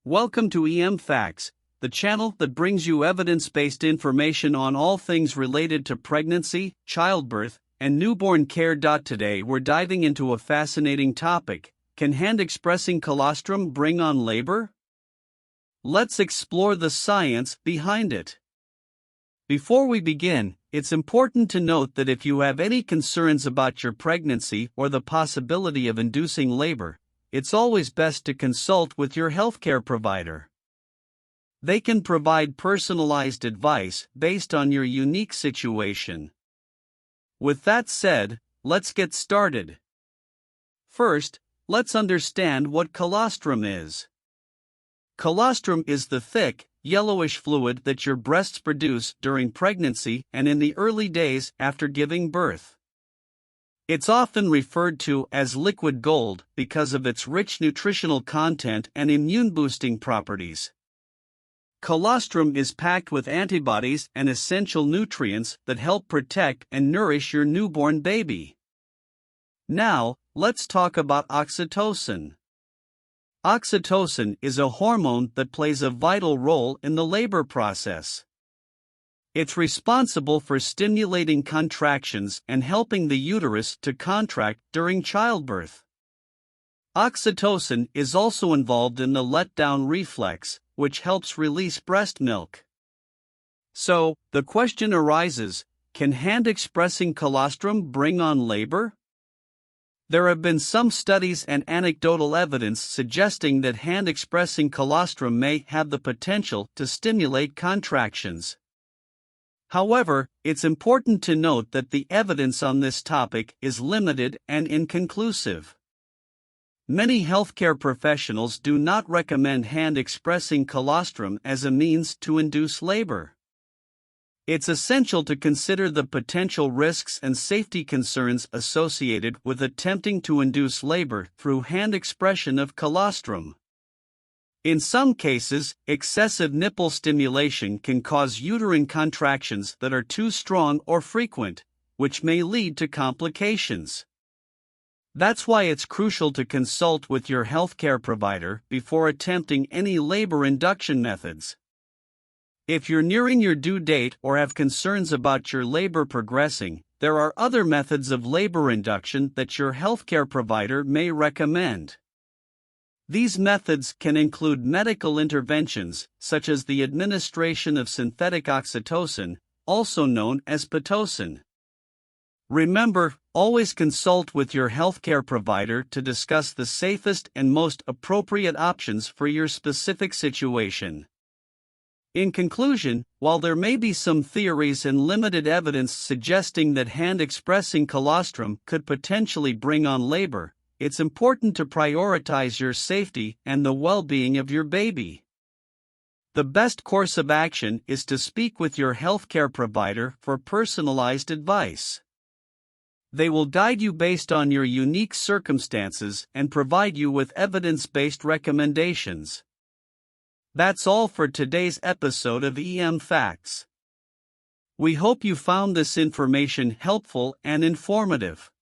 Welcome to EM Facts, the channel that brings you evidence-based information on all things related to pregnancy, childbirth, and newborn care. Today we're diving into a fascinating topic: can hand-expressing colostrum bring on labor? Let's explore the science behind it. Before we begin, it's important to note that if you have any concerns about your pregnancy or the possibility of inducing labor, it's always best to consult with your healthcare provider. They can provide personalized advice based on your unique situation. With that said, let's get started. First, let's understand what colostrum is. Colostrum is the thick, yellowish fluid that your breasts produce during pregnancy and in the early days after giving birth. It's often referred to as liquid gold because of its rich nutritional content and immune-boosting properties. Colostrum is packed with antibodies and essential nutrients that help protect and nourish your newborn baby. Now, let's talk about oxytocin. Oxytocin is a hormone that plays a vital role in the labor process. It's responsible for stimulating contractions and helping the uterus to contract during childbirth. Oxytocin is also involved in the letdown reflex, which helps release breast milk. So, the question arises, can hand-expressing colostrum bring on labor? There have been some studies and anecdotal evidence suggesting that hand-expressing colostrum may have the potential to stimulate contractions. However, it's important to note that the evidence on this topic is limited and inconclusive. Many healthcare professionals do not recommend hand-expressing colostrum as a means to induce labor. It's essential to consider the potential risks and safety concerns associated with attempting to induce labor through hand expression of colostrum. In some cases, excessive nipple stimulation can cause uterine contractions that are too strong or frequent, which may lead to complications. That's why it's crucial to consult with your healthcare provider before attempting any labor induction methods. If you're nearing your due date or have concerns about your labor progressing, there are other methods of labor induction that your healthcare provider may recommend. These methods can include medical interventions, such as the administration of synthetic oxytocin, also known as pitocin. Remember, always consult with your healthcare provider to discuss the safest and most appropriate options for your specific situation. In conclusion, while there may be some theories and limited evidence suggesting that hand-expressing colostrum could potentially bring on labor, it's important to prioritize your safety and the well-being of your baby. The best course of action is to speak with your healthcare provider for personalized advice. They will guide you based on your unique circumstances and provide you with evidence-based recommendations. That's all for today's episode of EM Facts. We hope you found this information helpful and informative.